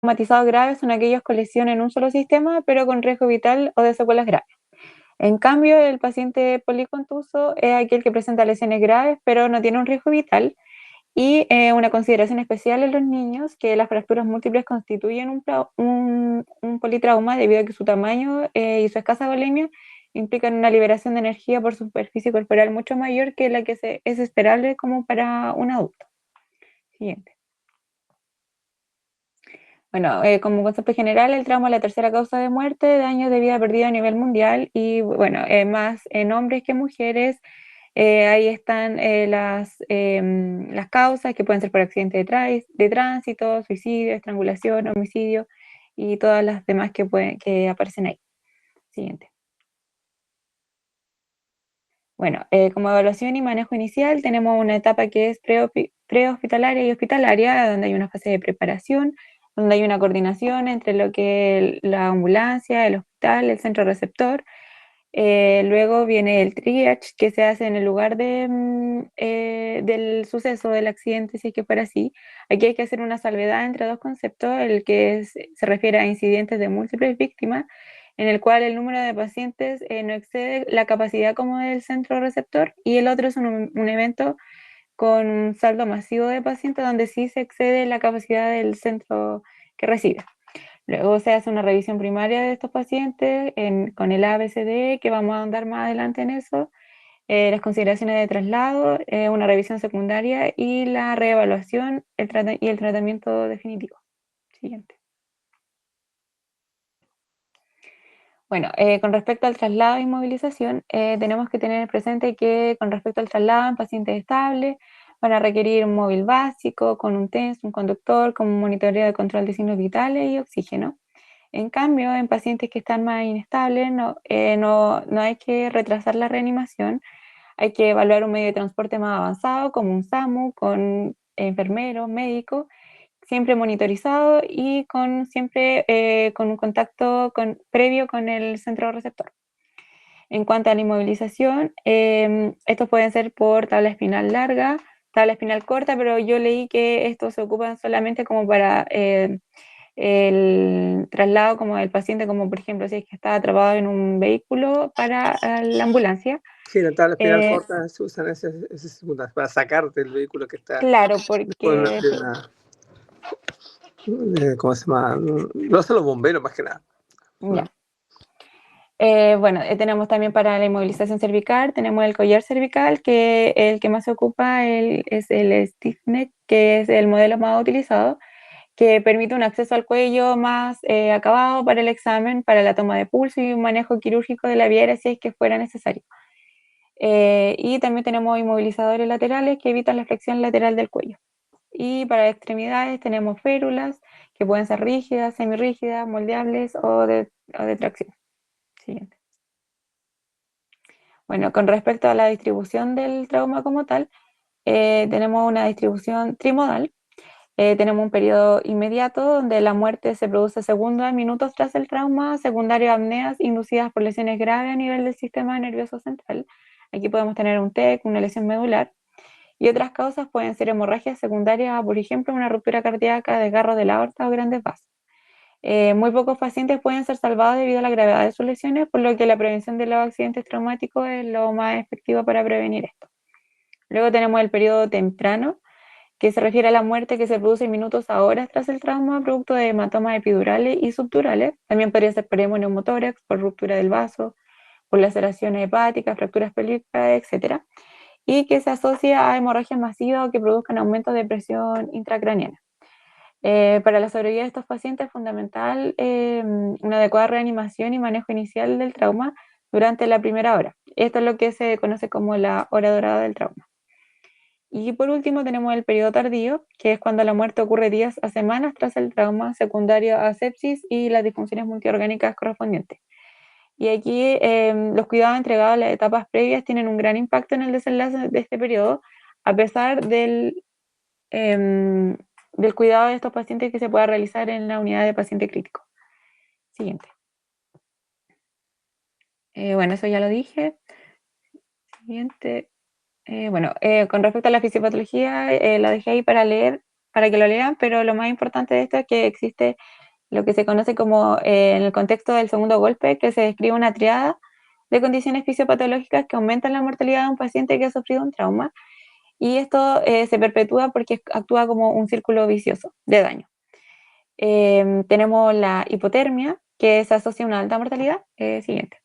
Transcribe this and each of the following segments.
traumatizados graves son aquellos con lesión en un solo sistema, pero con riesgo vital o de secuelas graves. En cambio, el paciente policontuso es aquel que presenta lesiones graves, pero no tiene un riesgo vital. Y una consideración especial en los niños, que las fracturas múltiples constituyen un politrauma debido a que su tamaño y su escasa volemia implican una liberación de energía por superficie corporal mucho mayor que la que es esperable como para un adulto. Siguiente. Bueno, como concepto general, el trauma es la tercera causa de muerte de años de vida perdida a nivel mundial y, bueno, más en hombres que mujeres. Ahí están las causas que pueden ser por accidente de tránsito, suicidio, estrangulación, homicidio y todas las demás que aparecen ahí. Siguiente. Bueno, como evaluación y manejo inicial tenemos una etapa que es prehospitalaria y hospitalaria, donde hay una fase de preparación, donde hay una coordinación entre lo que es la ambulancia, el hospital, el centro receptor. Luego viene el triage que se hace en el lugar del suceso del accidente, si es que fuera así. Aquí hay que hacer una salvedad entre dos conceptos, el que se refiere a incidentes de múltiples víctimas, en el cual el número de pacientes no excede la capacidad como del centro receptor, y el otro es un evento con un saldo masivo de pacientes donde sí se excede la capacidad del centro que recibe. Luego se hace una revisión primaria de estos pacientes con el ABCD, que vamos a andar más adelante en eso, las consideraciones de traslado, una revisión secundaria y la reevaluación y el tratamiento definitivo. Siguiente. Bueno, con respecto al traslado e inmovilización, tenemos que tener presente que con respecto al traslado en pacientes estables, van a requerir un móvil básico, con un TENS, un conductor, con un monitoreo de control de signos vitales y oxígeno. En cambio, en pacientes que están más inestables, no hay que retrasar la reanimación, hay que evaluar un medio de transporte más avanzado, como un SAMU, con enfermeros, médicos, siempre monitorizado y siempre con un contacto previo con el centro receptor. En cuanto a la inmovilización, estos pueden ser por tabla espinal larga, tabla espinal corta, pero yo leí que estos se ocupan solamente como para el traslado como del paciente, como por ejemplo si es que está atrapado en un vehículo para la ambulancia. Sí, la tabla espinal corta se usan esas segundas para sacarte el vehículo que está Claro, con porque ¿cómo se llama? Lo hacen los bomberos más que nada. ya. Bueno, tenemos también para la inmovilización cervical, tenemos el collar cervical, que el que más se ocupa es el stiff neck, que es el modelo más utilizado, que permite un acceso al cuello más acabado para el examen, para la toma de pulso y un manejo quirúrgico de la vía aérea si es que fuera necesario. Y también tenemos inmovilizadores laterales que evitan la flexión lateral del cuello. Y para extremidades tenemos férulas, que pueden ser rígidas, semirrígidas, moldeables o de tracción. Siguiente. Bueno, con respecto a la distribución del trauma como tal, tenemos una distribución trimodal. Tenemos un periodo inmediato donde la muerte se produce segundos a minutos tras el trauma, secundario a apneas inducidas por lesiones graves a nivel del sistema nervioso central. Aquí podemos tener un TEC, una lesión medular. Y otras causas pueden ser hemorragias secundarias a, por ejemplo, una ruptura cardíaca, desgarro de la aorta o grandes vasos. Muy pocos pacientes pueden ser salvados debido a la gravedad de sus lesiones, por lo que la prevención de los accidentes traumáticos es lo más efectivo para prevenir esto. Luego tenemos el periodo temprano, que se refiere a la muerte que se produce en minutos a horas tras el trauma, producto de hematomas epidurales y subdurales. También podría ser por hemoneumotórax, por ruptura del vaso, por laceraciones hepáticas, fracturas pélvicas, etc. Y que se asocia a hemorragias masivas o que produzcan aumentos de presión intracraneana. Para la sobrevida de estos pacientes es fundamental una adecuada reanimación y manejo inicial del trauma durante la primera hora. Esto es lo que se conoce como la hora dorada del trauma. Y por último tenemos el periodo tardío, que es cuando la muerte ocurre días a semanas tras el trauma secundario a sepsis y las disfunciones multiorgánicas correspondientes. Y aquí los cuidados entregados a las etapas previas tienen un gran impacto en el desenlace de este periodo, a pesar del cuidado de estos pacientes que se pueda realizar en la unidad de paciente crítico. Siguiente. Bueno, eso ya lo dije. Siguiente. Bueno, con respecto a la fisiopatología, la dejé ahí para leer para que lo lean, pero lo más importante de esto es que existe lo que se conoce como, en el contexto del segundo golpe, que se describe una triada de condiciones fisiopatológicas que aumentan la mortalidad de un paciente que ha sufrido un trauma, y esto se perpetúa porque actúa como un círculo vicioso de daño. Tenemos la hipotermia, que se asocia a una alta mortalidad, siguiente.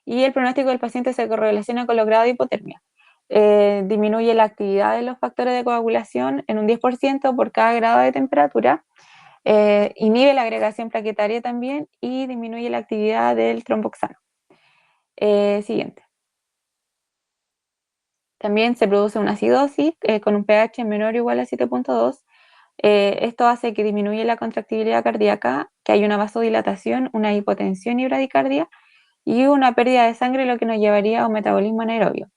Y el pronóstico del paciente se correlaciona con los grados de hipotermia. Disminuye la actividad de los factores de coagulación en un 10% por cada grado de temperatura, inhibe la agregación plaquetaria también y disminuye la actividad del tromboxano. Siguiente. También se produce una acidosis con un pH menor o igual a 7.2. Esto hace que disminuya la contractibilidad cardíaca, que hay una vasodilatación, una hipotensión y bradicardia y una pérdida de sangre, lo que nos llevaría a un metabolismo anaerobio.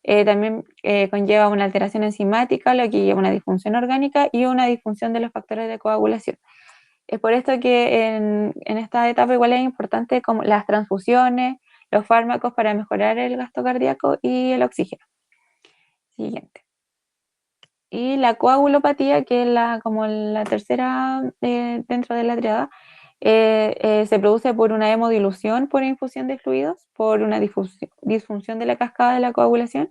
También conlleva una alteración enzimática, lo que lleva a una disfunción orgánica y una disfunción de los factores de coagulación. Es por esto que en esta etapa igual es importante como las transfusiones, los fármacos para mejorar el gasto cardíaco y el oxígeno. Siguiente. Y la coagulopatía, que es como la tercera dentro de la triada, se produce por una hemodilución por infusión de fluidos, por una disfunción de la cascada de la coagulación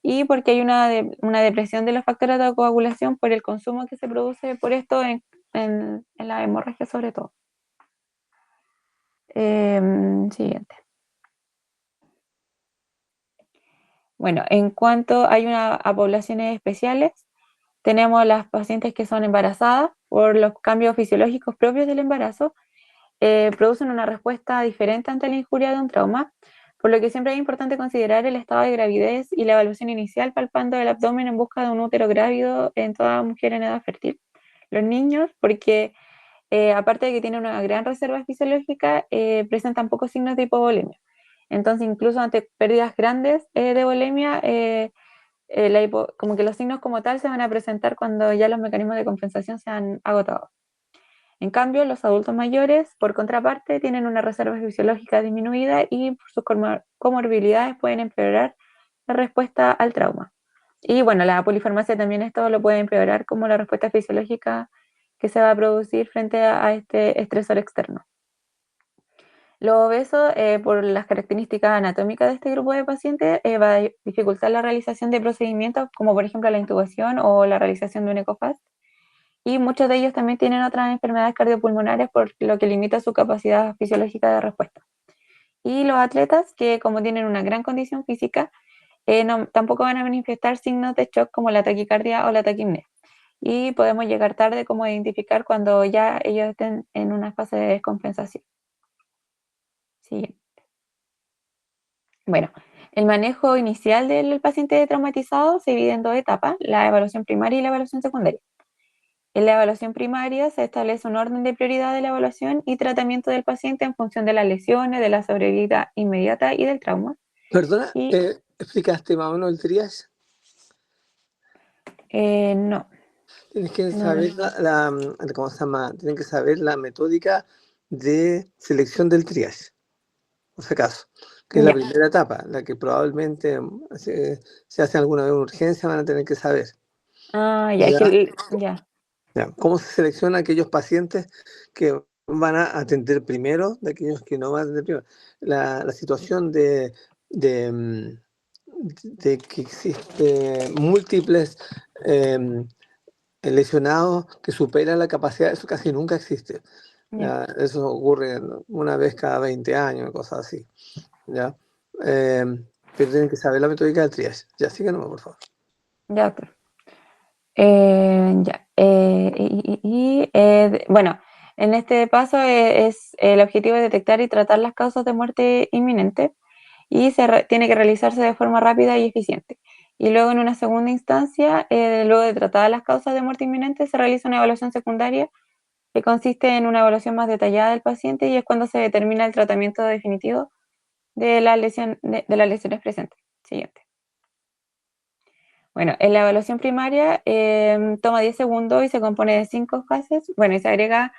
y porque hay una depresión de los factores de coagulación por el consumo que se produce por esto en la hemorragia sobre todo. Siguiente. Bueno, en cuanto a poblaciones especiales, tenemos las pacientes que son embarazadas por los cambios fisiológicos propios del embarazo, producen una respuesta diferente ante la injuria de un trauma, por lo que siempre es importante considerar el estado de gravidez y la evaluación inicial palpando el abdomen en busca de un útero grávido en toda mujer en edad fértil. Los niños, porque aparte de que tienen una gran reserva fisiológica, presentan pocos signos de hipovolemia. Entonces, incluso ante pérdidas grandes de volemia, como que los signos como tal se van a presentar cuando ya los mecanismos de compensación se han agotado. En cambio, los adultos mayores, por contraparte, tienen una reserva fisiológica disminuida y por sus comorbilidades pueden empeorar la respuesta al trauma. Y bueno, la polifarmacia también esto lo puede empeorar como la respuesta fisiológica que se va a producir frente a este estresor externo. Los obesos, por las características anatómicas de este grupo de pacientes, va a dificultar la realización de procedimientos como por ejemplo la intubación o la realización de un ecofast. Y muchos de ellos también tienen otras enfermedades cardiopulmonares, por lo que limita su capacidad fisiológica de respuesta. Y los atletas, que como tienen una gran condición física, tampoco van a manifestar signos de shock como la taquicardia o la taquipnea. Y podemos llegar tarde como a identificar cuando ya ellos estén en una fase de descompensación. Siguiente. Bueno, el manejo inicial del paciente traumatizado se divide en dos etapas, la evaluación primaria y la evaluación secundaria. En la evaluación primaria se establece un orden de prioridad de la evaluación y tratamiento del paciente en función de las lesiones, de la sobrevida inmediata y del trauma. Perdona, Y ¿explicaste más o menos el triage? no, Tienes que no, saber ¿cómo se llama? Tienen que saber la metódica de selección del triage, por si acaso, que es la ya, primera etapa, la que probablemente se hace alguna vez una urgencia, van a tener que saber. ya, es ¿Ya? que, ya, ¿Ya? ¿Cómo se selecciona aquellos pacientes que van a atender primero de aquellos que no van a atender primero? La situación de, mm, de que existe múltiples lesionados que superan la capacidad, eso casi nunca existe. ya, ¿Ya? Eso ocurre una vez cada 20 años, cosas así. ¿Ya? Eh, pero tienen que saber la metódica del triage. Ya, síguenos, por favor. ya, doctor. Ya, bueno, en este paso el objetivo es detectar y tratar las causas de muerte inminente y tiene que realizarse de forma rápida y eficiente. Y luego en una segunda instancia, luego de tratar las causas de muerte inminente, se realiza una evaluación secundaria que consiste en una evaluación más detallada del paciente y es cuando se determina el tratamiento definitivo de las lesiones presentes. Siguiente. Bueno, en la evaluación primaria toma 10 segundos y se compone de 5 fases. Bueno, y se agregó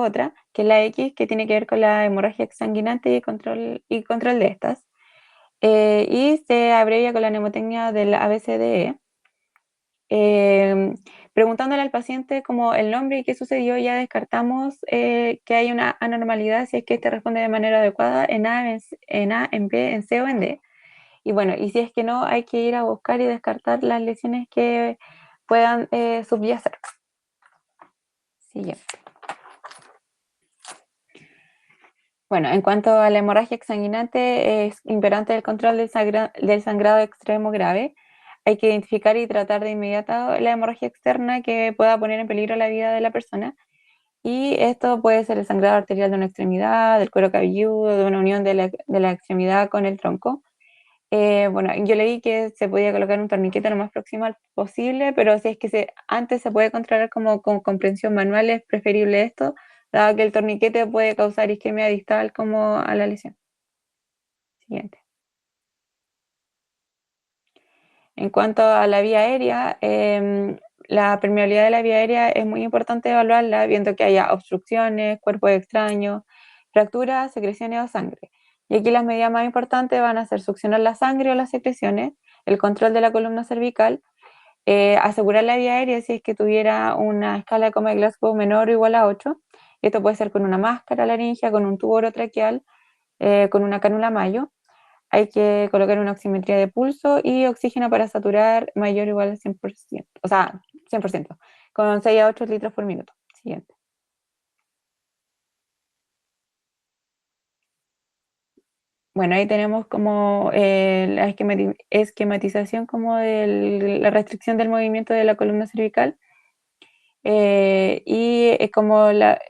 otra, que es la X, que tiene que ver con la hemorragia exsanguinante y control de estas. Y se abrevia con la mnemotecnia del ABCDE. preguntándole al paciente como el nombre y qué sucedió, ya descartamos que hay una anormalidad si es que este responde de manera adecuada en A, en A, en B, en C o en D. Y bueno, y si es que no, hay que ir a buscar y descartar las lesiones que puedan subyacer. Siguiente. Bueno, en cuanto a la hemorragia exsanguinante, es imperante el control del sangrado extremo grave. Hay que identificar y tratar de inmediato la hemorragia externa que pueda poner en peligro la vida de la persona. Y esto puede ser el sangrado arterial de una extremidad, del cuero cabelludo, de una unión de la extremidad con el tronco. Bueno, yo leí que se podía colocar un torniquete lo más proximal posible, pero si es que antes se puede controlar como con comprensión manual, es preferible esto, dado que el torniquete puede causar isquemia distal como a la lesión. Siguiente. En cuanto a la vía aérea, la permeabilidad de la vía aérea es muy importante evaluarla, viendo que haya obstrucciones, cuerpos extraños, fracturas, secreciones o sangre. Y aquí las medidas más importantes van a ser succionar la sangre o las secreciones, el control de la columna cervical, asegurar la vía aérea si es que tuviera una escala de coma de Glasgow menor o igual a 8. Esto puede ser con una máscara laringia, con un tubo orotraqueal, con una cánula Mayo. Hay que colocar una oximetría de pulso y oxígeno para saturar mayor o igual al 100%, o sea, 100%, con 6 a 8 litros por minuto. Siguiente. Bueno, ahí tenemos como la esquematización como de la restricción del movimiento de la columna cervical. Y es como la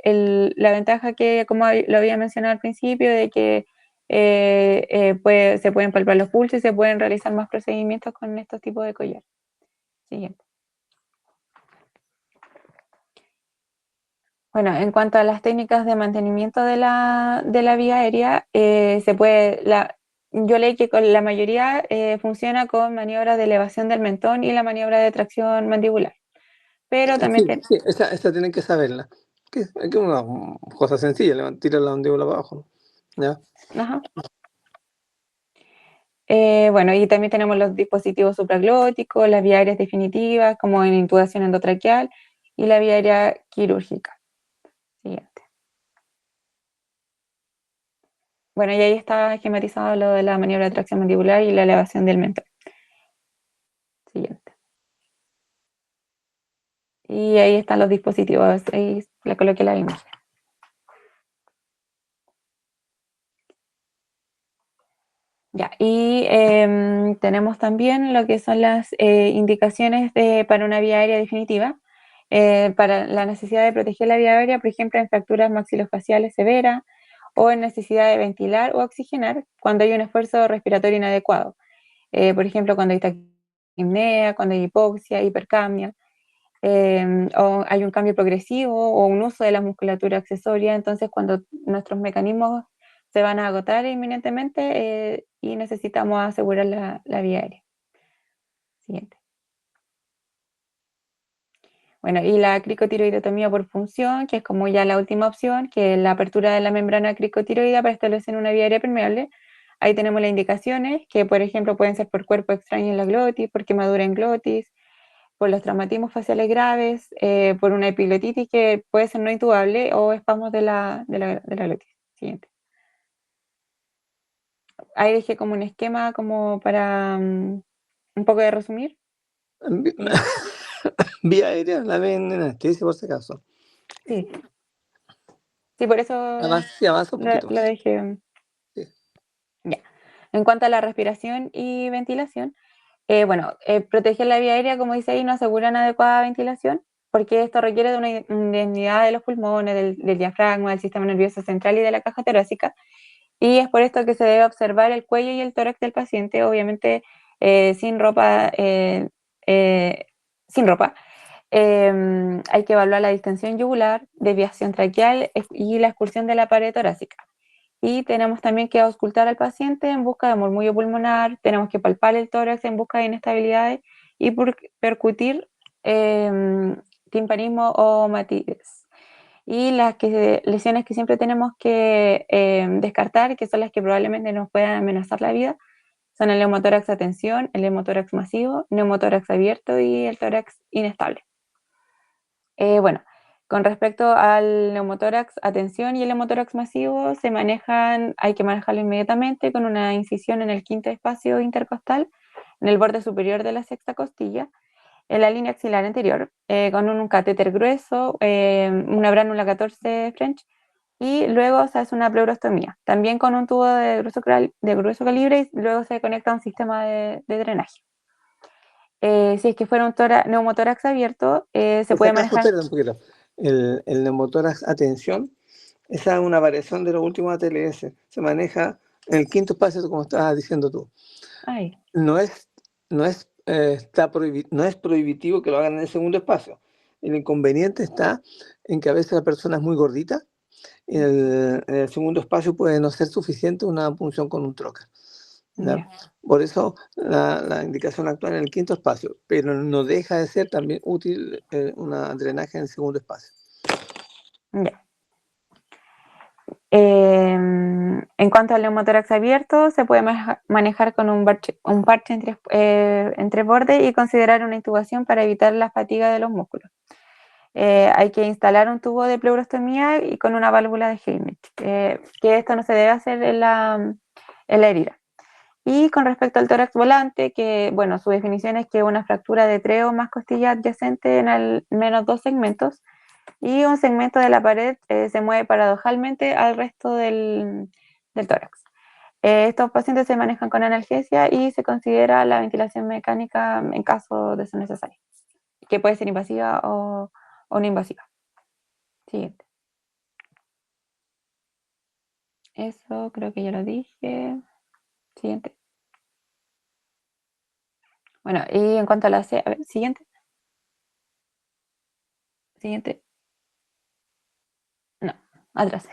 ventaja que, como lo había mencionado al principio, de que se pueden palpar los pulsos y se pueden realizar más procedimientos con estos tipos de collar. Siguiente. Bueno, en cuanto a las técnicas de mantenimiento de la vía aérea, yo leí que con la mayoría funciona con maniobras de elevación del mentón y la maniobra de tracción mandibular. Pero también Sí, sí, esa tienen que saberla. Es que una cosa sencilla, tirar la mandíbula para abajo, ¿no? ¿Ya? ajá. Bueno, y también tenemos los dispositivos supraglóticos, las vías aéreas definitivas, como en intubación endotraqueal, y la vía aérea quirúrgica. Siguiente. Bueno, y ahí está esquematizado lo de la maniobra de tracción mandibular y la elevación del mentón. Siguiente. Y ahí están los dispositivos, ahí le coloqué la imagen. Ya, y tenemos también lo que son las indicaciones para una vía aérea definitiva, para la necesidad de proteger la vía aérea, por ejemplo, en fracturas maxilofaciales severas o en necesidad de ventilar o oxigenar cuando hay un esfuerzo respiratorio inadecuado. Por ejemplo, cuando hay taquipnea, cuando hay hipoxia, hipercapnia, o hay un cambio progresivo o un uso de la musculatura accesoria. Entonces, cuando nuestros mecanismos se van a agotar inminentemente y necesitamos asegurar la vía aérea. Siguiente. Bueno, y la cricotiroidotomía por función, que es como ya la última opción, que es la apertura de la membrana cricotiroidea para establecer una vía aérea permeable. Ahí tenemos las indicaciones, que por ejemplo pueden ser por cuerpo extraño en la glotis, por quemadura en glotis, por los traumatismos faciales graves, por una epiglottitis que puede ser no intubable o espasmos de la glotis. Siguiente. Ahí dejé como un esquema como para un poco de resumir. Vi- Sí, Vía aérea la ven en anestesia por si acaso. sí, sí, por eso Sí, avanza un poquito. lo dejé. Sí. Ya. En cuanto a la respiración y ventilación, bueno, proteger la vía aérea, como dice ahí, no asegura una adecuada ventilación, porque esto requiere de una indemnidad de los pulmones, del diafragma, del sistema nervioso central y de la caja torácica. Y es por esto que se debe observar el cuello y el tórax del paciente, obviamente sin ropa. Eh, sin ropa. Hay que evaluar la distensión yugular, desviación traqueal y la excursión de la pared torácica. Y tenemos también que auscultar al paciente en busca de murmullo pulmonar, tenemos que palpar el tórax en busca de inestabilidades y percutir timpanismo o matitis. Y lesiones que siempre tenemos que descartar, que son las que probablemente nos puedan amenazar la vida, son el neumotórax a tensión, el neumotórax masivo, neumotórax abierto y el tórax inestable. Bueno, con respecto al neumotórax a tensión y el neumotórax masivo, hay que manejarlo inmediatamente con una incisión en el quinto espacio intercostal, en el borde superior de la sexta costilla, en la línea axilar anterior, con un catéter grueso, una bránula 14 French, y luego se hace una pleurostomía, también con un tubo de grueso calibre, y luego se conecta a un sistema de drenaje. Si es que fuera un neumotórax abierto, se Por si puede acaso, manejar. espera un poquito. El neumotórax a tensión, esa es una variación de los últimos ATLS. Se maneja en el quinto espacio, como estabas diciendo tú. Ay, No es, no es prohibitivo que lo hagan en el segundo espacio. El inconveniente está en que a veces la persona es muy gordita y en el segundo espacio puede no ser suficiente una punción con un trocar. ¿Ya? ya, Por eso la indicación actual en el quinto espacio, pero no deja de ser también útil un drenaje en el segundo espacio. ya. En cuanto al neumotórax abierto, se puede manejar con un parche entre bordes y considerar una intubación para evitar la fatiga de los músculos. Hay que instalar un tubo de pleurostomía y con una válvula de Heimlich, que esto no se debe hacer en la herida. Y con respecto al tórax volante, que bueno, su definición es que una fractura de 3 o más costillas adyacentes en al menos 2 segmentos y un segmento de la pared se mueve paradojalmente al resto del tórax. Estos pacientes se manejan con analgesia y se considera la ventilación mecánica en caso de ser necesario, que puede ser invasiva o no invasiva. Siguiente. Eso creo que ya lo dije. Siguiente. Bueno, y en cuanto a la C, a ver, siguiente. Siguiente. No, atrás.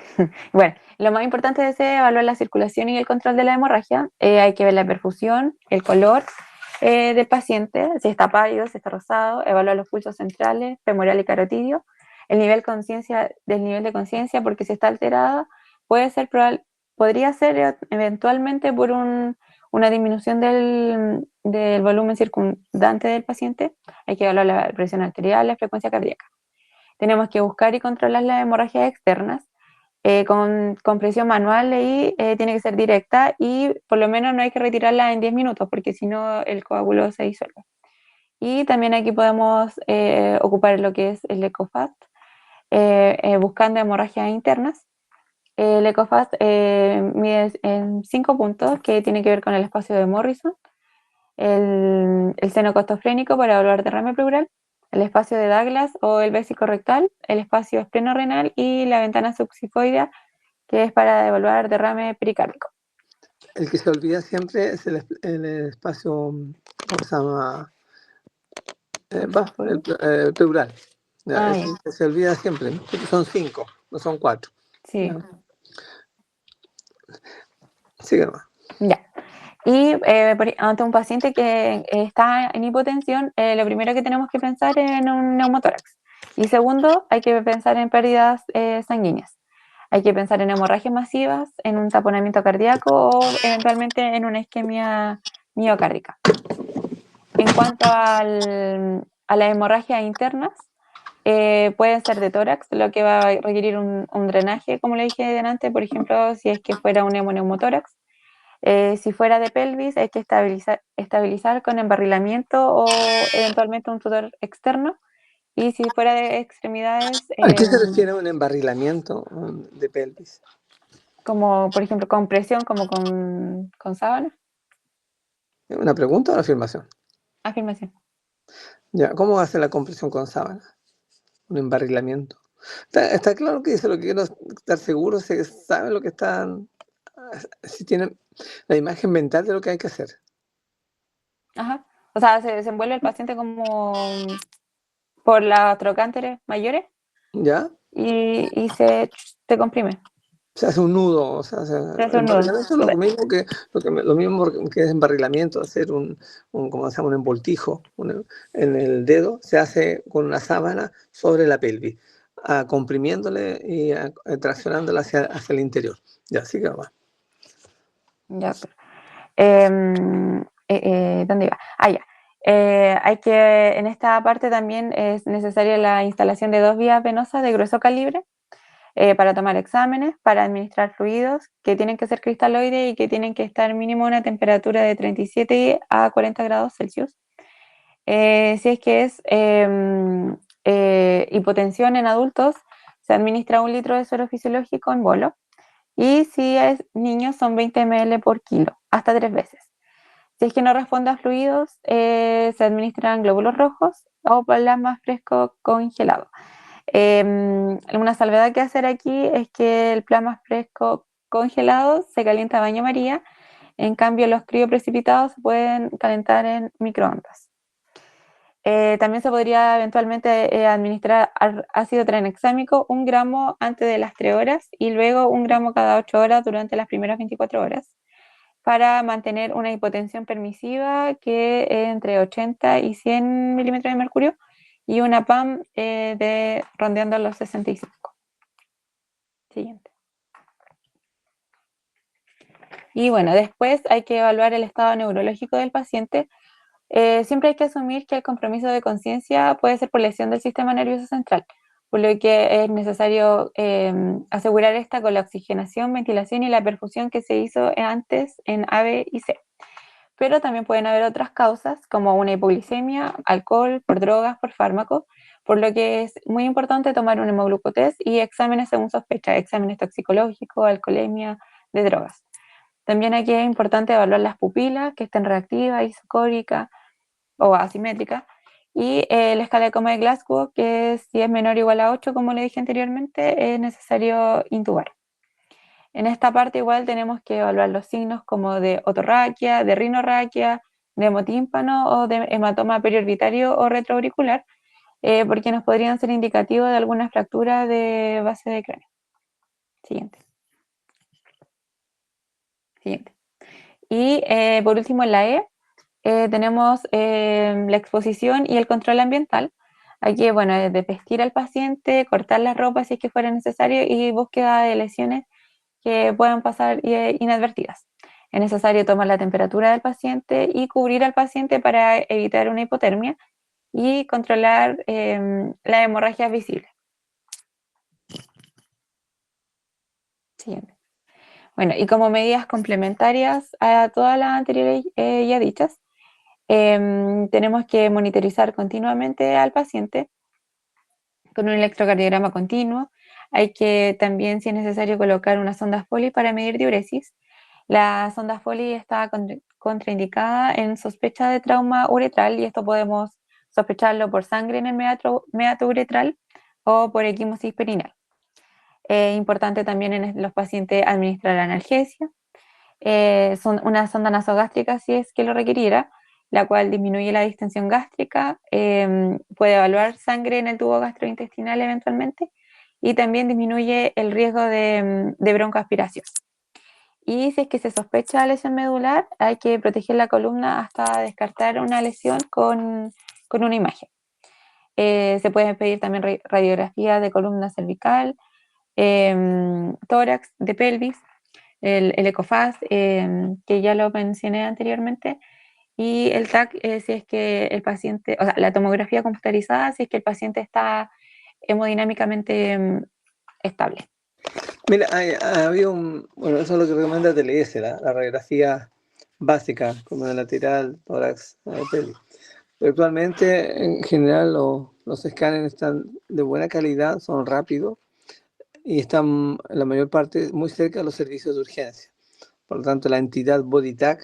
Bueno, lo más importante es evaluar la circulación y el control de la hemorragia. Hay que ver la perfusión, el color del paciente, si está pálido, si está rosado, evaluar los pulsos centrales, femoral y carotidio, el nivel del nivel de conciencia, porque si está alterada, podría ser eventualmente por una disminución del volumen circundante del paciente. Hay que evaluar la presión arterial, la frecuencia cardíaca. Tenemos que buscar y controlar las hemorragias externas con presión manual y tiene que ser directa y por lo menos no hay que retirarla en 10 minutos porque si no el coágulo se disuelve. Y también aquí podemos ocupar lo que es el ECOFAST, buscando hemorragias internas. El ECOFAST mide en 5 puntos que tiene que ver con el espacio de Morrison, el seno costofrénico para evaluar derrame pleural, el espacio de Douglas o el vésico rectal, el espacio esplenorenal y la ventana subsifoidea, que es para evaluar derrame pericárdico. El que se olvida siempre es el espacio, ¿cómo se llama? El pleural. Ya, Ah, ese ya. se olvida siempre, ¿no? Porque son 5, no son 4. Sí, Sigue nomás. ya. Y ante un paciente que está en hipotensión, lo primero que tenemos que pensar es en un neumotórax. Y segundo, hay que pensar en pérdidas sanguíneas. Hay que pensar en hemorragias masivas, en un taponamiento cardíaco o eventualmente en una isquemia miocárdica. En cuanto a las hemorragias internas, pueden ser de tórax, lo que va a requerir un drenaje, como le dije delante, por ejemplo, si es que fuera un neumoneumotórax. Si fuera de pelvis, hay que estabilizar con embarrilamiento o eventualmente un tutor externo. Y si fuera de extremidades, ¿A qué se refiere un embarrilamiento de pelvis? como por ejemplo con presión, como con sábana. ¿Una pregunta o una afirmación? Afirmación. Ya, ¿cómo hace la compresión con sábana? Un embarrilamiento. Está claro que dice lo que quiero estar seguro, si saben lo que están, si tienen la imagen mental de lo que hay que hacer. Ajá. O sea, se desenvuelve el paciente como por las trocánteres mayores ¿Ya? y se comprime. Se hace un nudo, o sea, Se hace un nudo. embarrilamiento es lo mismo que es embarrilamiento, hacer como se llama, un envoltijo en el dedo, se hace con una sábana sobre la pelvis, comprimiéndole y traccionándola hacia el interior. Ya, así que va. Ya. ¿Dónde iba? Ya. En esta parte también es necesaria la instalación de 2 vías venosas de grueso calibre para tomar exámenes, para administrar fluidos que tienen que ser cristaloides y que tienen que estar mínimo a una temperatura de 37 a 40 grados Celsius. Si es que es hipotensión en adultos, se administra 1 litro de suero fisiológico en bolo. Y si es niños, son 20 ml por kilo, hasta 3 veces. Si es que no responde a fluidos, se administran glóbulos rojos o plasma fresco congelado. Una salvedad que hacer aquí es que el plasma fresco congelado se calienta a baño María, en cambio los crioprecipitados se pueden calentar en microondas. También se podría eventualmente administrar ácido tranexámico 1 gramo antes de las 3 horas y luego 1 gramo cada 8 horas durante las primeras 24 horas para mantener una hipotensión permisiva que es entre 80 y 100 milímetros de mercurio y una PAM rondeando los 65. Siguiente. Y bueno, después hay que evaluar el estado neurológico del paciente. Siempre hay que asumir que el compromiso de conciencia puede ser por lesión del sistema nervioso central, por lo que es necesario asegurar esta con la oxigenación, ventilación y la perfusión que se hizo antes en A, B y C. Pero también pueden haber otras causas, como una hipoglicemia, alcohol, por drogas, por fármacos, por lo que es muy importante tomar un hemoglucotest y exámenes según sospecha, exámenes toxicológicos, alcoholemia, de drogas. También aquí es importante evaluar las pupilas, que estén reactivas, isocóricas o asimétricas, y la escala de coma de Glasgow, que si es menor o igual a 8, como le dije anteriormente, es necesario intubar. En esta parte igual tenemos que evaluar los signos como de otorraquia, de rinorraquia, de hemotímpano o de hematoma periorbitario o retroauricular, porque nos podrían ser indicativos de alguna fractura de base de cráneo. Siguiente. Siguiente. Y por último en la tenemos la exposición y el control ambiental. Aquí, bueno, es de vestir al paciente, cortar la ropa si es que fuera necesario y búsqueda de lesiones que puedan pasar inadvertidas. Es necesario tomar la temperatura del paciente y cubrir al paciente para evitar una hipotermia y controlar la hemorragia visible. Siguiente. Bueno, y como medidas complementarias a todas las anteriores ya dichas, tenemos que monitorizar continuamente al paciente con un electrocardiograma continuo. Hay que también, si es necesario, colocar una sonda Foley para medir diuresis. La sonda Foley está contraindicada en sospecha de trauma uretral y esto podemos sospecharlo por sangre en el meato uretral o por equimosis perineal. Importante también en los pacientes administrar analgesia. Una sonda nasogástrica si es que lo requiriera, la cual disminuye la distensión gástrica, puede evaluar sangre en el tubo gastrointestinal eventualmente y también disminuye el riesgo de broncoaspiración. Y si es que se sospecha lesión medular, hay que proteger la columna hasta descartar una lesión con una imagen. Se pueden pedir también radiografía de columna cervical, tórax, de pelvis, el ECOFAS, que ya lo mencioné anteriormente, y el TAC, si es que el paciente, o sea, la tomografía computarizada, si es que el paciente está hemodinámicamente estable. Mira, había bueno, eso es lo que recomienda TLS, la radiografía básica, como de lateral, tórax, pelvis. Pero actualmente, en general, los escáneres están de buena calidad, son rápidos y están, la mayor parte, muy cerca de los servicios de urgencia. Por lo tanto, la entidad BodyTag,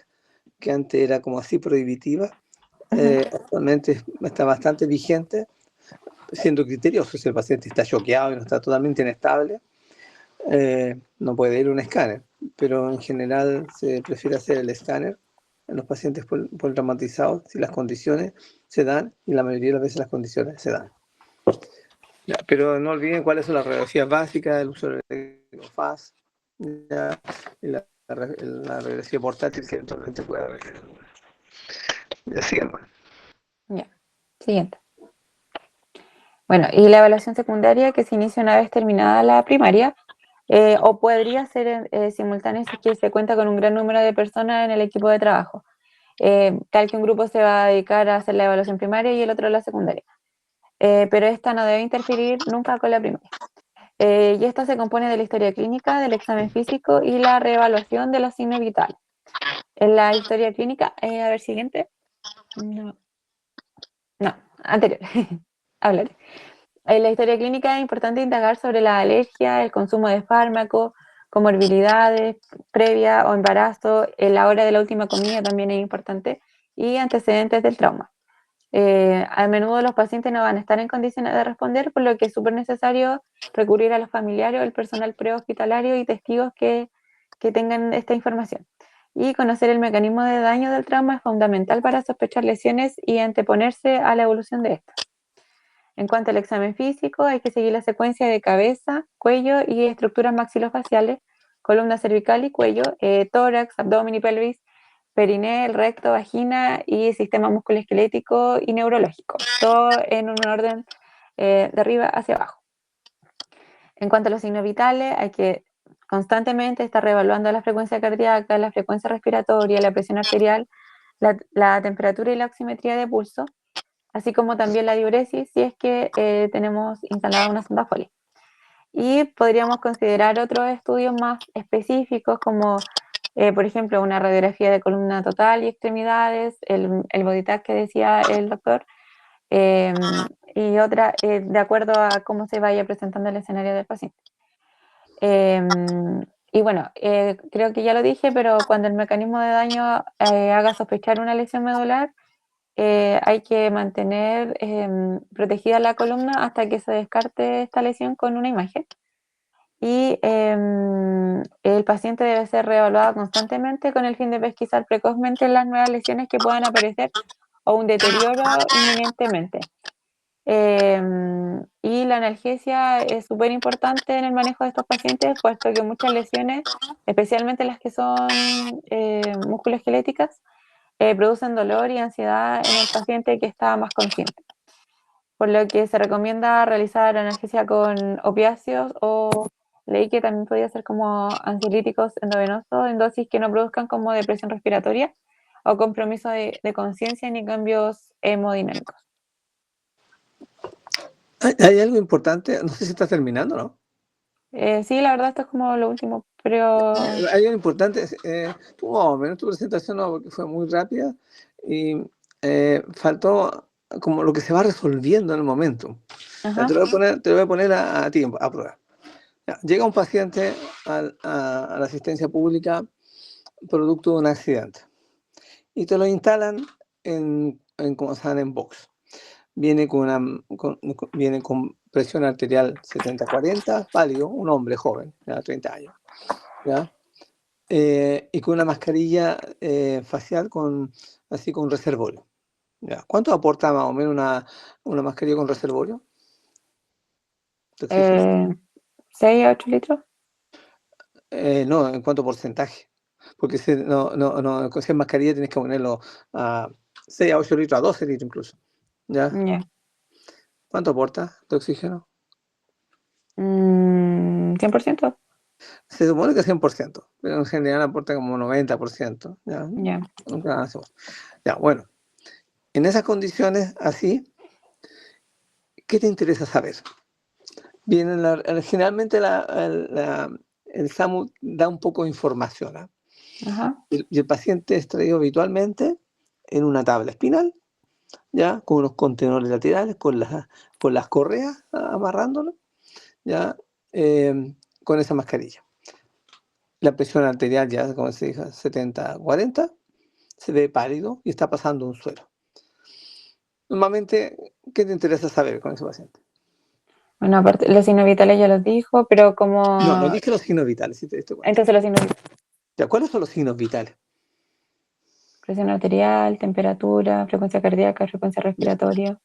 que antes era como así prohibitiva, actualmente está bastante vigente, siendo criterioso. Si el paciente está choqueado y no está totalmente inestable, no puede ir a un escáner, pero en general se prefiere hacer el escáner en los pacientes politraumatizados si las condiciones se dan, y la mayoría de las veces las condiciones se dan. Ya, pero no olviden cuáles son las radiografías básicas, el uso del FAS, ya, y la radiografía portátil que eventualmente puede haber. Ya sigamos. Ya, siguiente. Bueno, y la evaluación secundaria que se inicia una vez terminada la primaria, O podría ser simultáneo si es que se cuenta con un gran número de personas en el equipo de trabajo. Tal que un grupo se va a dedicar a hacer la evaluación primaria y el otro la secundaria. Pero esta no debe interferir nunca con la primaria. Y esta se compone de la historia clínica, del examen físico y la reevaluación de los signos vitales. En la historia clínica, a ver, siguiente. No, no, anterior. Hablaré. En la historia clínica es importante indagar sobre la alergia, el consumo de fármacos, comorbilidades previa o embarazo, la hora de la última comida también es importante y antecedentes del trauma. A menudo los pacientes no van a estar en condiciones de responder, por lo que es súper necesario recurrir a los familiares o el personal prehospitalario y testigos que tengan esta información. Y conocer el mecanismo de daño del trauma es fundamental para sospechar lesiones y anteponerse a la evolución de estas. En cuanto al examen físico, hay que seguir la secuencia de cabeza, cuello y estructuras maxilofaciales, columna cervical y cuello, tórax, abdomen y pelvis, periné, el recto, vagina y sistema musculoesquelético y neurológico, todo en un orden de arriba hacia abajo. En cuanto a los signos vitales, hay que constantemente estar reevaluando la frecuencia cardíaca, la frecuencia respiratoria, la presión arterial, la temperatura y la oximetría de pulso, así como también la diuresis si es que tenemos instalada una sonda Foley. Y podríamos considerar otros estudios más específicos como, por ejemplo, una radiografía de columna total y extremidades, el body tag que decía el doctor, y otra de acuerdo a cómo se vaya presentando el escenario del paciente. Y bueno, creo que ya lo dije, pero cuando el mecanismo de daño haga sospechar una lesión medular, hay que mantener protegida la columna hasta que se descarte esta lesión con una imagen. Y el paciente debe ser reevaluado constantemente con el fin de pesquisar precozmente las nuevas lesiones que puedan aparecer o un deterioro inminentemente. Y la analgesia es súper importante en el manejo de estos pacientes, puesto que muchas lesiones, especialmente las que son musculoesqueléticas, producen dolor y ansiedad en el paciente que está más consciente. Por lo que se recomienda realizar analgesia con opiáceos o leí que también podría ser como ansiolíticos endovenosos en dosis que no produzcan como depresión respiratoria o compromiso de conciencia ni cambios hemodinámicos. Hay algo importante, no sé si está terminando, ¿no? Sí, la verdad esto es como lo último, pero... Hay algo importante, tú más o menos tu presentación no, porque fue muy rápida y faltó como lo que se va resolviendo en el momento. Ya, Ajá, te lo voy a poner a ti a prueba. Ya, llega un paciente a la asistencia pública producto de un accidente y te lo instalan como se llama, en box. Viene viene con presión arterial 70-40, pálido, un hombre joven, ya 30 años, ¿ya? Y con una mascarilla facial así con reservorio. ¿Ya? ¿Cuánto aporta más o menos una mascarilla con reservorio de oxígeno? 6 a 8 litros. No, en cuanto a porcentaje. Porque si es mascarilla tienes que ponerlo a 6 a 8 litros, a 12 litros incluso. ¿Ya? Ya. ¿Cuánto aporta de oxígeno? 100%. Se supone que 100%, pero en general aporta como 90%. ¿Ya? Ya. Nunca hacemos. Ya, bueno. En esas condiciones, así, ¿qué te interesa saber? Bien, generalmente el SAMU da un poco de información. ¿Ah? Ajá. Y el paciente es traído habitualmente en una tabla espinal, ya con unos contenedores laterales, con las correas amarrándolo, ya con esa mascarilla. La presión arterial ya, como se dijo, 70-40, se ve pálido y está pasando un suero. Normalmente, ¿qué te interesa saber con ese paciente? Bueno, aparte, los signos vitales ya los dijo, pero No como... dije los signos vitales, si te diste cuenta. Entonces los signos vitales. Ya, ¿cuáles son los signos vitales? Presión arterial, temperatura, frecuencia cardíaca, frecuencia Ya, respiratoria.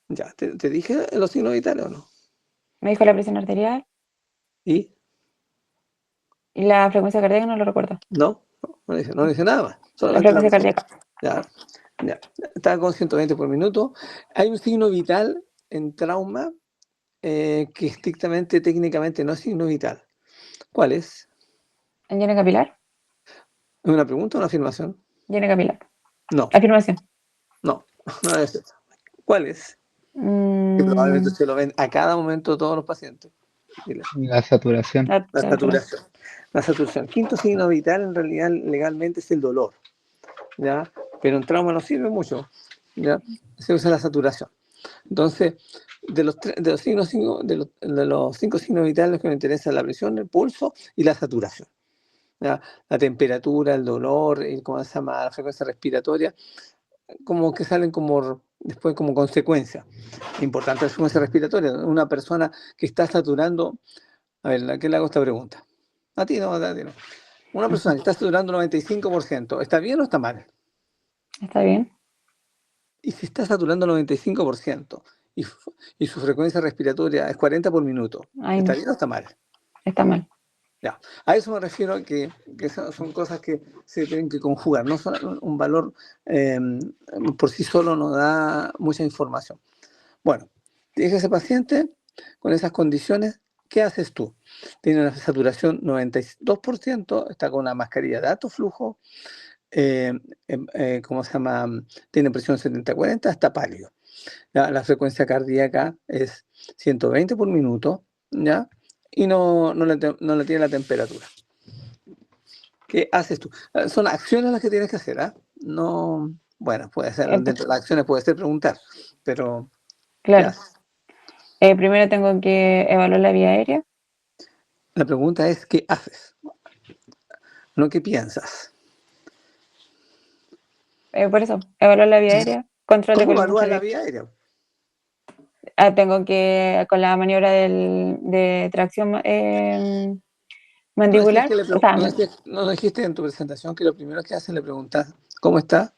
ya, ¿te dije los signos vitales o no? Me dijo la presión arterial ¿Y? y la frecuencia cardíaca no lo recuerdo. No dice nada más, La solamente la frecuencia presión. cardíaca. Ya, ya, está con 120 por minuto. Hay un signo vital en trauma que estrictamente, técnicamente, no es signo vital. ¿Cuál es? ¿Llena capilar? ¿Es una pregunta o una afirmación? Llena capilar. No, Afirmación. no, no es esa. ¿Cuál es? Que probablemente Mm, se lo ven a cada momento todos los pacientes. Dile. La saturación. la La saturación. saturación. La saturación. Quinto signo vital en realidad legalmente es el dolor, ¿ya? Pero en trauma no sirve mucho, ¿ya? Se usa la saturación. Entonces, de los cinco signos vitales que me interesan la presión, el pulso y la saturación. ¿Ya? La temperatura, el dolor, ¿cómo se llama? La frecuencia respiratoria, como que salen como después como consecuencia. Importante la frecuencia respiratoria. Una persona que está saturando, a ver, ¿a qué le hago esta pregunta? A ti no. Una persona que está saturando 95%, ¿está bien o está mal? ¿Está bien? Y si está saturando 95% y, y su frecuencia respiratoria es 40 por minuto, Ay, ¿está no. bien o está mal? Está mal. Ya. A eso me refiero que son cosas que se tienen que conjugar. No son un valor eh, por sí solo no da mucha información. Bueno, tienes ese paciente con esas condiciones, ¿qué haces tú? Tiene una saturación 92%, está con una mascarilla de alto flujo, ¿cómo se llama? Tiene presión 70-40, está pálido. ¿Ya? La frecuencia cardíaca es 120 por minuto, ¿ya? Y no le tiene la temperatura. ¿Qué haces tú? Son acciones las que tienes que hacer, ¿ah? No, bueno, puede ser, Eh, dentro de las acciones puede ser preguntar, pero ¿qué claro. haces? Primero tengo que evaluar la vía aérea. La pregunta es ¿qué haces? No qué piensas. Por eso, evaluar la vía aérea. Control de ¿Cómo colineación evalúas la cardíaca. vía aérea? Tengo que, con la maniobra de tracción ¿No decías mandibular, que o sea, no dijiste en tu presentación que lo primero que hacen le preguntas ¿cómo está?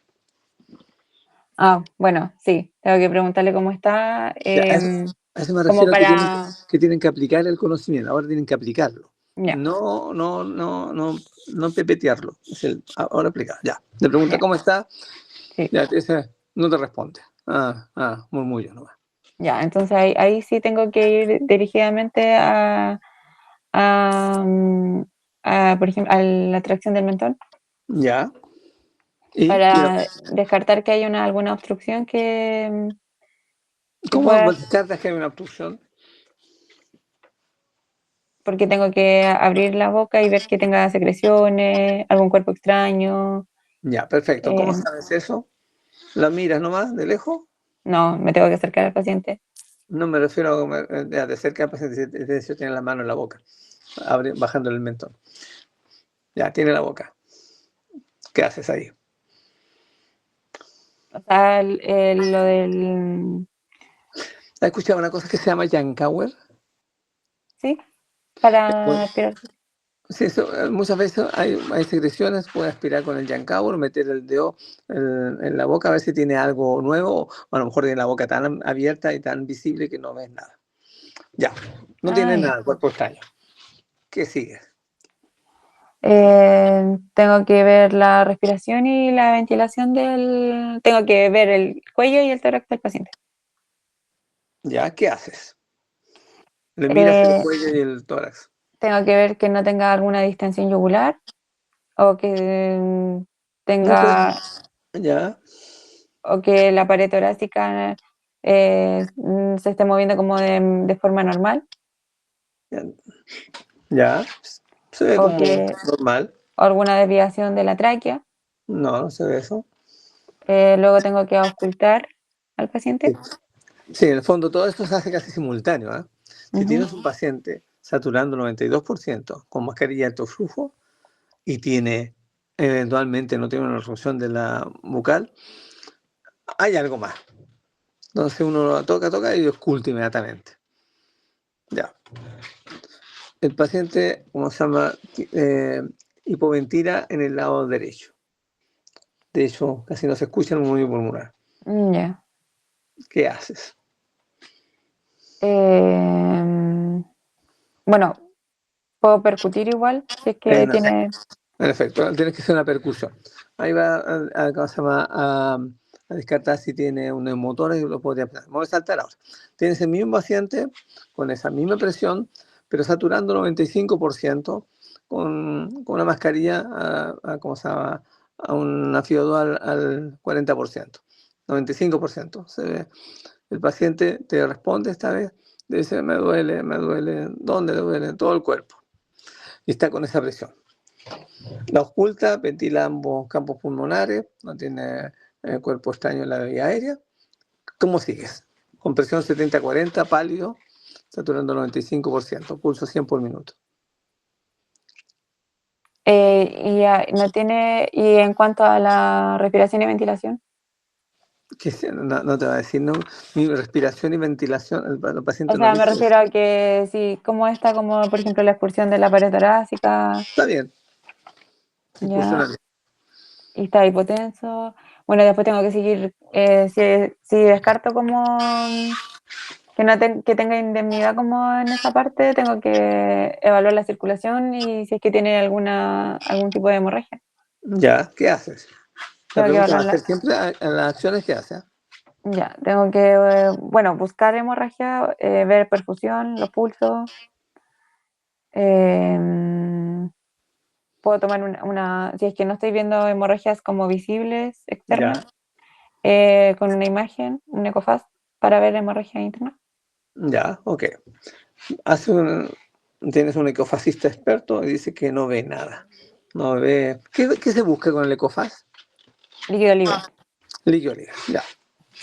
bueno, sí, tengo que preguntarle cómo está, Ya, a eso me como refiero a para, que tienen que aplicar el conocimiento, ahora tienen que aplicarlo. ya, No pepetearlo. Ahora aplica, ya. Le pregunta ya, cómo está, sí, ya, ese no te responde. Murmullo nomás. ya, entonces ahí sí tengo que ir dirigidamente a, mm, por ejemplo, a la tracción del mentón Ya. ¿Y para descartar que haya alguna obstrucción que cómo pueda, descartas que hay una obstrucción? porque tengo que abrir la boca y ver que tenga secreciones, algún cuerpo extraño. Ya, perfecto. ¿Cómo eh, sabes eso? ¿La miras nomás de lejos? no, me tengo que acercar al paciente. No me refiero a de cerca al paciente, de hecho tiene la mano en la boca, bajando el mentón. Ya, tiene la boca. ¿Qué haces ahí? O sea, lo del, ¿Has escuchado una cosa que se llama Yankauer? sí, Bueno, para aspirar. sí, muchas veces hay secreciones, puede aspirar con el Yankauer, meter el dedo en la boca a ver si tiene algo nuevo, o a lo mejor tiene la boca tan abierta y tan visible que no ves nada. Ya, no tiene Ah, ya. nada, cuerpo extraño. ¿Qué sigue? Tengo que ver la respiración y la ventilación del... Tengo que ver el cuello y el tórax del paciente. ¿Ya? ¿Qué haces? Le miras el Eh, cuello y el tórax. Tengo que ver que no tenga alguna distensión yugular o que No puedes. tenga Ya, o que la pared torácica se esté moviendo como de forma normal ya, ya. Se ve o como que normal. o alguna desviación de la tráquea. No, no se ve eso. Luego tengo que auscultar al Sí. paciente. Sí, en el fondo todo esto se hace casi simultáneo, ¿ah? Si Ujú. tienes un paciente saturando 92% con mascarilla de alto flujo y tiene, eventualmente no tiene una función de la bucal, hay algo más. Entonces uno lo toca y oculta inmediatamente. Ya. El paciente, ¿cómo se llama? Eh, Hipoventila en el lado derecho. De hecho, casi no se escucha el murmullo pulmonar. Ya. ¿Qué haces? Em, bueno, puedo percutir igual si es que En efecto, tiene. en efecto, tienes que hacer una percusión. Ahí va ¿cómo se llama? A descartar si tiene un neumotórax y lo podría empezar. Me voy a saltar ahora. Tienes el mismo paciente con esa misma presión, pero saturando 95% con una mascarilla ¿cómo se llama? A una FIO2 al 40%, 95%. El paciente te responde esta vez, dice, me duele, ¿dónde le duele? Todo el cuerpo. Y está con esa presión. La oculta ventila ambos campos pulmonares, no tiene cuerpo extraño en la vía aérea. ¿Cómo sigues? Con presión 70-40, pálido, saturando 95%, pulso 100 por minuto. No tiene, y en cuanto a la respiración y ventilación, No te va a decir, no, mi respiración y ventilación, el o paciente no sea, me dice eso. refiero a que si, ¿cómo está, como por ejemplo la expulsión de la pared torácica, Está bien, ya, incursiona bien. y está hipotenso? Bueno, después tengo que seguir, si descarto como que no que tenga indemnidad como en esa parte, tengo que evaluar la circulación y si es que tiene algún tipo de hemorragia. Ya, ¿qué haces? La Tengo que pregunta va a evaluarla. ser siempre a las acciones que haces. Ya, tengo que, bueno, buscar hemorragia, ver perfusión, los pulsos. em, Puedo tomar si es que no estoy viendo hemorragias como visibles, externas, Ya, con una imagen, un ecofast, para ver hemorragia interna. ya, ok. Hace tienes un ecofascista experto y dice que no ve nada. No ve. ¿Qué se busca con el ecofas? Líquido libre, Líquido libre, ya.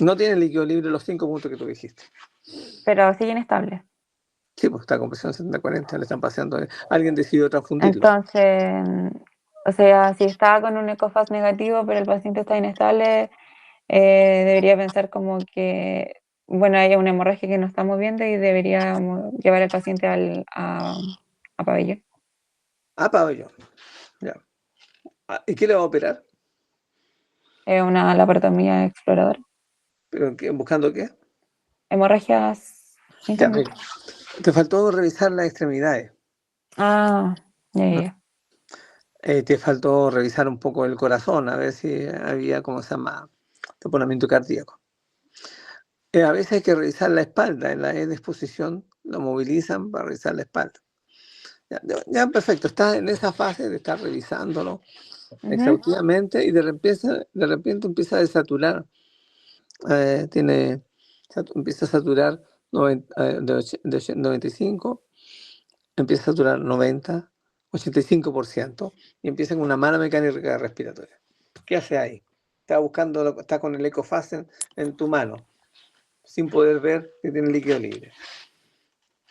No tiene líquido libre los 5 puntos que tú dijiste. pero sigue inestable. Sí, pues está con presión 70-40, le están paseando. Alguien decidió transfundirlo. Entonces, o sea, si está con un ecofast negativo, pero el paciente está inestable, debería pensar como que, bueno, hay una hemorragia que no estamos viendo y deberíamos llevar al paciente a pabellón. Ah, pabellón, ya. ¿Y qué le va a operar? Es una laparotomía exploradora. ¿Pero buscando qué? Hemorragias Ya, internas. mira, te faltó revisar las extremidades. Ah, ya, ya, ¿No? ya. Te faltó revisar un poco el corazón, a ver si había, ¿cómo se llama? Taponamiento cardíaco. A veces hay que revisar la espalda, en la disposición lo movilizan para revisar la espalda. Ya, perfecto, estás en esa fase de estar revisándolo Ujú. exhaustivamente y de repente empieza a desaturar, empieza a saturar 95, empieza a saturar 90, 85% y empieza con una mala mecánica respiratoria. ¿Qué hace ahí? Está con el ecofast en tu mano, sin poder ver que tiene líquido libre.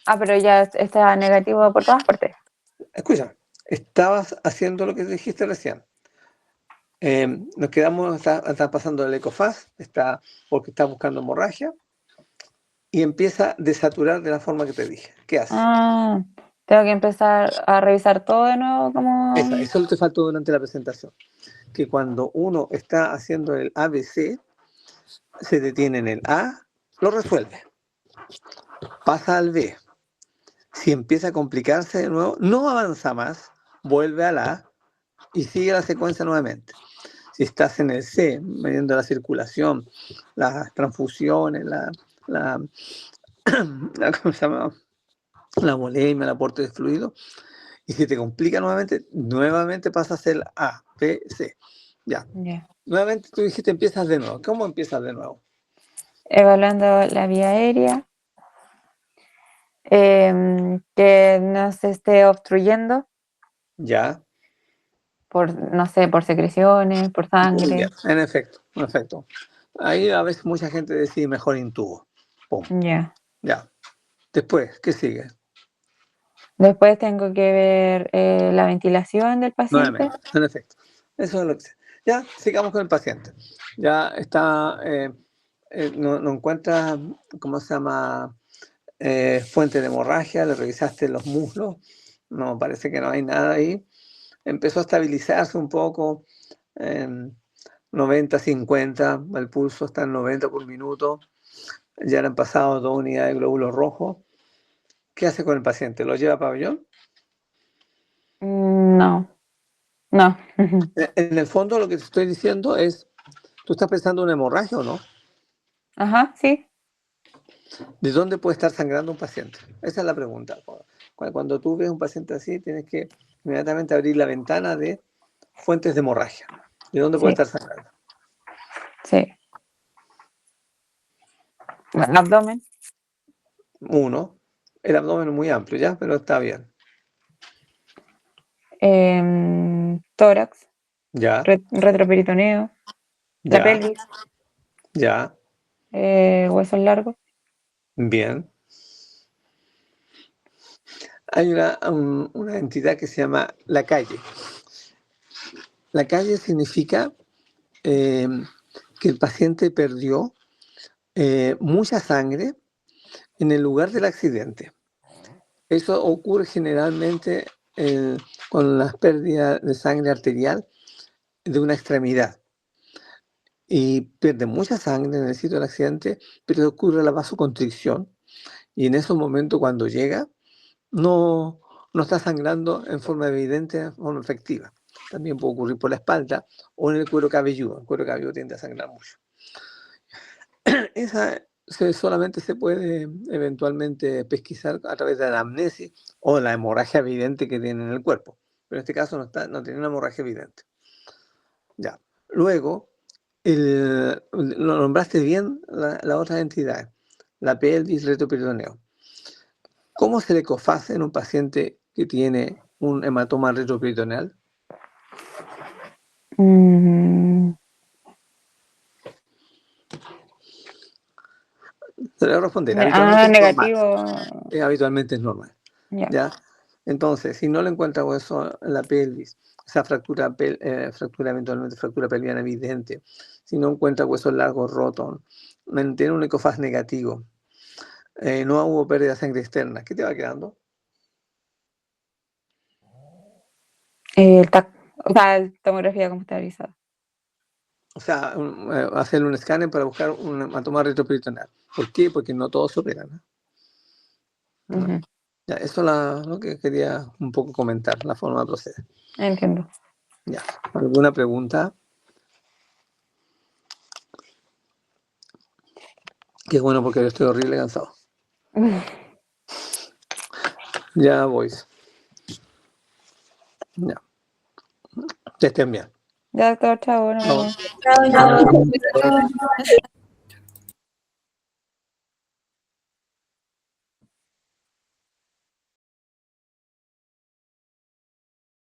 Ah, pero ya está negativo por todas partes. Escucha, estabas haciendo lo que dijiste recién. Nos quedamos, está pasando el ecofast, porque está buscando hemorragia y empieza a desaturar de la forma que te dije. ¿Qué hace? Ah, tengo que empezar a revisar todo de nuevo como... Eso te faltó durante la presentación. Que cuando uno está haciendo el ABC, se detiene en el A, lo resuelve, pasa al B. Si empieza a complicarse de nuevo, no avanza más, vuelve al A y sigue la secuencia nuevamente. Si estás en el C, midiendo la circulación, las transfusiones, la, ¿cómo se llama? La volemia, el aporte de fluido, y si te complica nuevamente pasas el A, B, C. Ya. Ya. Nuevamente tú dijiste empiezas de nuevo. ¿Cómo empiezas de nuevo? Evaluando la vía aérea, que no se esté obstruyendo Ya. por, no sé, por secreciones, por Muy bien, sangre. en efecto, en efecto. Ahí a veces mucha gente decide mejor intubo. Pum. Ya. Ya. Después, ¿qué sigue? Después tengo que ver la ventilación del paciente. Nuevamente, en efecto. Eso es lo que sé. Ya, sigamos con el paciente. Ya está, no encuentra, ¿cómo se llama? Fuente de hemorragia, le revisaste los muslos, no, parece que no hay nada ahí. Empezó a estabilizarse un poco, en 90-50, el pulso está en 90 por minuto, ya le han pasado 2 unidades de glóbulos rojos. ¿Qué hace con el paciente? ¿Lo lleva a pabellón? No, no. En el fondo lo que te estoy diciendo es, ¿tú estás pensando en una hemorragia o no? Ajá, sí. ¿De dónde puede estar sangrando un paciente? Esa es la pregunta. Cuando tú ves un paciente así, tienes que inmediatamente abrir la ventana de fuentes de hemorragia. ¿De dónde puede Sí, estar sangrando? sí. Bueno, abdomen, Uno, el abdomen es muy amplio, ¿ya? Pero está bien. tórax, Ya, retroperitoneo, la ya, pelvis, ya, huesos largos. bien. Hay una entidad que se llama la calle. La calle significa eh, que el paciente perdió mucha sangre en el lugar del accidente. Eso ocurre generalmente con las pérdidas de sangre arterial de una extremidad. Y pierde mucha sangre en el sitio del accidente, pero ocurre la vasoconstricción. Y en esos momentos, cuando llega, no, no está sangrando en forma evidente, en forma efectiva. También puede ocurrir por la espalda o en el cuero cabelludo. El cuero cabelludo tiende a sangrar mucho. Esa solamente se puede eventualmente pesquisar a través de la amnesia o la hemorragia evidente que tiene en el cuerpo. Pero en este caso no tiene una hemorragia evidente. Ya. Luego, lo nombraste bien la otra entidad, la pelvis retroperitoneo. ¿Cómo se le cofase en un paciente que tiene un hematoma retroperitoneal? Mm, Se le va a responder, habitualmente es normal. negativo. Habitualmente es normal. Ya. ¿Ya? Entonces, si no le encuentra hueso en la pelvis, esa fractura eventualmente fractura pelviana evidente, si no encuentra huesos largos rotos, mantiene un ecofaz negativo, no hubo pérdida de sangre externa, ¿qué te va quedando? El o sea, tomografía computarizada. O sea, hacer un escáner para buscar un hematoma retroperitoneal. ¿Por qué? Porque no todos se operan, ¿no? ¿No? Ujú, Ya, eso es lo que quería un poco comentar, la forma de proceder. entiendo. Ya. ¿Alguna pregunta? Qué bueno porque yo estoy horrible cansado. Ya voy. Ya. Que estén bien. Ya, doctor, chao, nos Chao. vemos. Chao, chao.